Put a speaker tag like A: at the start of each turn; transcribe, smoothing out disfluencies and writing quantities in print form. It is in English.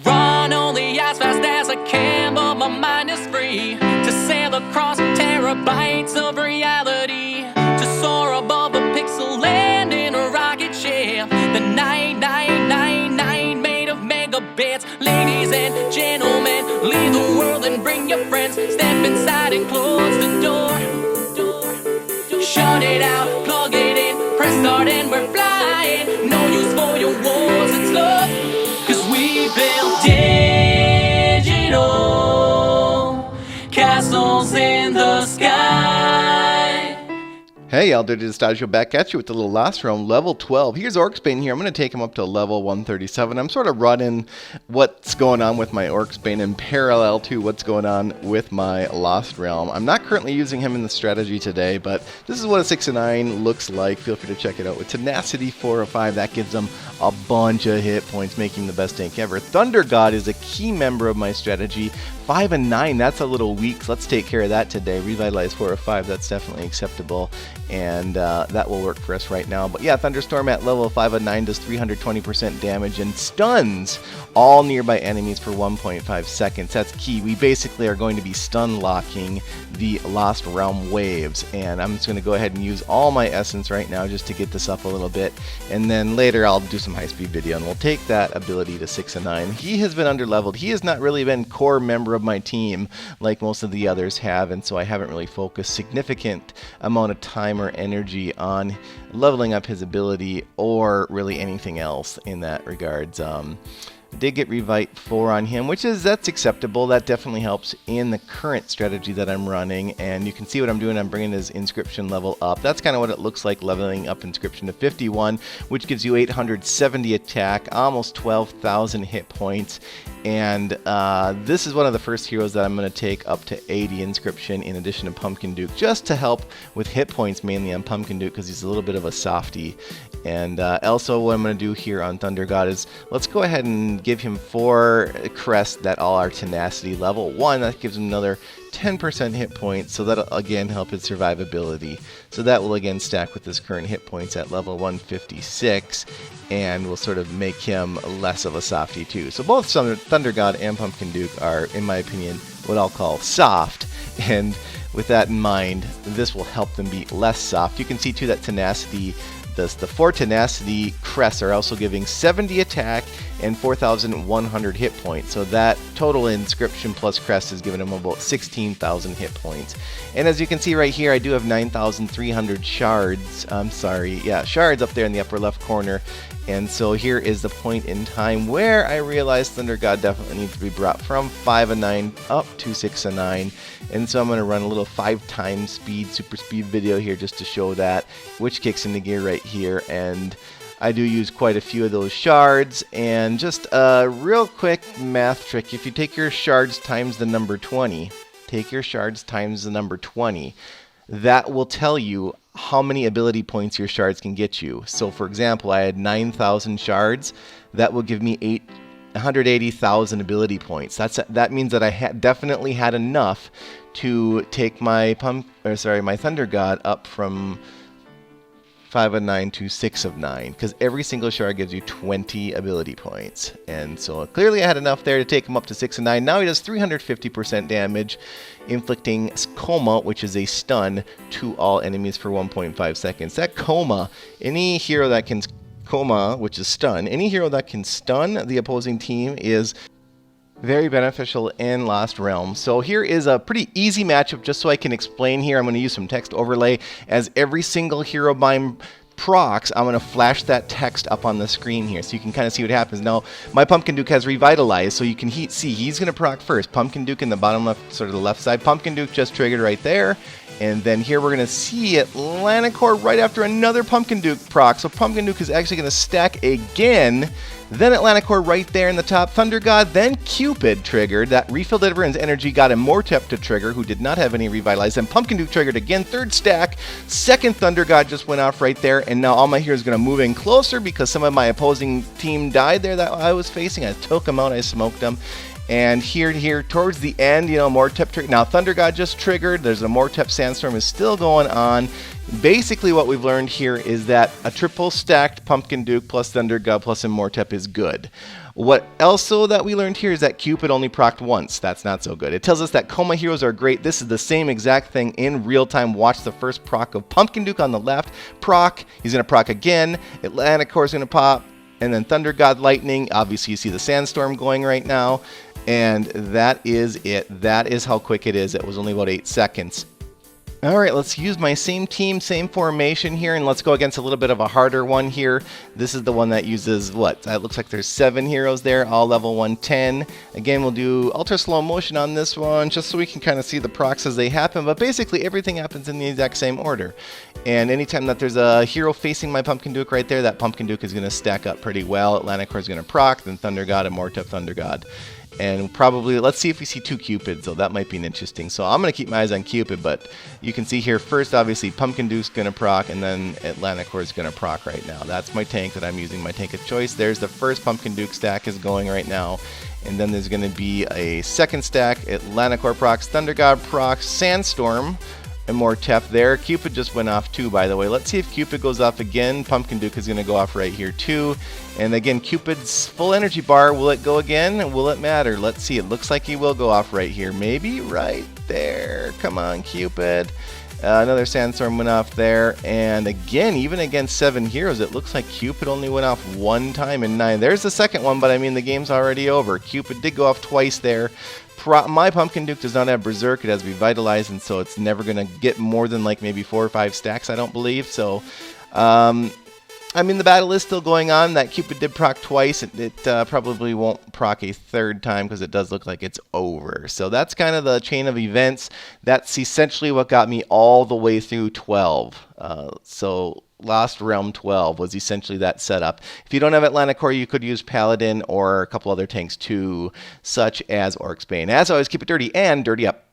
A: Run only as fast as I can, but my mind is free to sail across terabytes of reality, to soar above a pixel land in a rocket ship. The 9999 made of megabits. Ladies and gentlemen, leave the world and bring your friends. Step inside and close the door. Shut it out, plug it in, press start and we're flying. No use for your walls, it's love. Cause we build digital castles in the sky.
B: Hey, y'all, Distaggio back at you with the little last realm, level 12. Here's Orcsbane here. I'm going to take him up to level 137. I'm sort of running what's going on with my Orcsbane in parallel to what's going on with my Lost Realm. I'm not currently using him in the strategy today, but this is what a 6 and 9 looks like. Feel free to check it out. With Tenacity 4 or 5, that gives them a bunch of hit points, making the best tank ever. Thunder God is a key member of my strategy. 5 and 9, that's a little weak, so let's take care of that today. Revitalize 4 or 5, that's definitely acceptable, and that will work for us right now. But yeah, Thunderstorm at level 5 and 9 does 320% damage and stuns all nearby enemies for 1.5 seconds. That's key. We basically are going to be stun locking the Lost Realm waves, and I'm just going to go ahead and use all my essence right now just to get this up a little bit, and then later I'll do some high-speed video and we'll take that ability to 6 and 9. He has been underleveled. He has not really been core member of my team like most of the others have, and so I haven't really focused significant amount of time or energy on leveling up his ability or really anything else in that regards. Did get Revite 4 on him, that's acceptable. That definitely helps in the current strategy that I'm running, and you can see what I'm doing. I'm bringing his inscription level up. That's kind of what it looks like, leveling up inscription to 51, which gives you 870 attack, almost 12,000 hit points, and this is one of the first heroes that I'm going to take up to 80 inscription in addition to Pumpkin Duke, just to help with hit points mainly on Pumpkin Duke because he's a little bit of a softie. And also what I'm going to do here on Thunder God is let's go ahead and give him 4 crests that all are tenacity level 1. That gives him another 10% hit points, so that'll again help his survivability. So that will again stack with his current hit points at level 156 and will sort of make him less of a softie too. So both Thunder God and Pumpkin Duke are, in my opinion, what I'll call soft, and with that in mind, this will help them be less soft. You can see too that tenacity, the 4 tenacity crests are also giving 70 attack and 4,100 hit points. So that total inscription plus crest is giving him about 16,000 hit points. And as you can see right here, I do have 9,300 shards. Shards up there in the upper left corner. And so here is the point in time where I realized Thunder God definitely needs to be brought from 5 and 9 up to 6 and 9. And so I'm going to run a little 5 times speed, super speed video here just to show that, which kicks into gear right here. And I do use quite a few of those shards. And just a real quick math trick, if you take your shards times the number 20, that will tell you how many ability points your shards can get you. So for example, I had 9,000 shards. That will give me 180,000 ability points. That means that I definitely had enough to take my Thunder God up from 5 of 9 to 6 of 9, because every single shard gives you 20 ability points. And so clearly I had enough there to take him up to 6 and 9. Now he does 350% damage, inflicting coma, which is a stun to all enemies for 1.5 seconds. That coma, any hero that can coma, which is stun, any hero that can stun the opposing team is very beneficial in Lost Realm. So here is a pretty easy matchup just so I can explain here. I'm going to use some text overlay. As every single hero bind procs, I'm going to flash that text up on the screen here so you can kind of see what happens. Now, my Pumpkin Duke has revitalized, so you can see he's going to proc first. Pumpkin Duke in the bottom left, sort of the left side. Pumpkin Duke just triggered right there. And then here we're going to see Atlanticore right after another Pumpkin Duke proc. So Pumpkin Duke is actually going to stack again. Then Atlanticore right there in the top. Thunder God, then Cupid triggered. That refilled everyone's energy, got Immortep to trigger, who did not have any revitalize. Then Pumpkin Duke triggered again, 3rd stack. 2nd Thunder God just went off right there. And now all my heroes are going to move in closer because some of my opposing team died there that I was facing. I took them out, I smoked them. And here towards the end, Immortep triggered. Now Thunder God just triggered. There's a Immortep Sandstorm is still going on. Basically what we've learned here is that a triple stacked Pumpkin Duke plus Thunder God plus Immortep is good. What else though that we learned here is that Cupid only procced once. That's not so good. It tells us that Coma Heroes are great. This is the same exact thing in real time. Watch the first proc of Pumpkin Duke on the left. Proc. He's going to proc again. Atlanticore is going to pop. And then Thunder God Lightning. Obviously you see the Sandstorm going right now. And that is it. That is how quick it is. It was only about 8 seconds. All right, let's use my same team, same formation here, and let's go against a little bit of a harder one here. This is the one that uses what? It looks like there's 7 heroes there, all level 110. Again, we'll do ultra slow motion on this one, just so we can kind of see the procs as they happen, but basically everything happens in the exact same order. And anytime that there's a hero facing my Pumpkin Duke right there, that Pumpkin Duke is going to stack up pretty well. Atlanticore is going to proc, then Thunder God, Immortep Thunder God. And probably, let's see if we see 2 Cupids, so that might be an interesting. So I'm going to keep my eyes on Cupid, but you can see here first, obviously, Pumpkin Duke's going to proc, and then Atlanticore is going to proc right now. That's my tank that I'm using, my tank of choice. There's the first Pumpkin Duke stack is going right now. And then there's going to be a second stack, Atlanticore procs, Thunder God procs, Sandstorm, Immortep there. Cupid just went off too, by the way. Let's see if Cupid goes off again. Pumpkin Duke is going to go off right here too. And again, Cupid's full energy bar, will it go again? Will it matter? Let's see. It looks like he will go off right here. Maybe right there. Come on, Cupid. Another Sandstorm went off there. And again, even against 7 heroes, it looks like Cupid only went off 1 time in 9. There's the second one, but I mean, the game's already over. Cupid did go off twice there. My Pumpkin Duke does not have Berserk. It has Revitalize, and so it's never going to get more than like maybe 4 or 5 stacks, I don't believe. So, I mean, the battle is still going on. That Cupid did proc twice. It probably won't proc a 3rd time because it does look like it's over. So that's kind of the chain of events. That's essentially what got me all the way through 12. So Lost Realm 12 was essentially that setup. If you don't have Atlanticore, you could use Paladin or a couple other tanks too, such as Orcsbane. As always, keep it dirty and dirty up.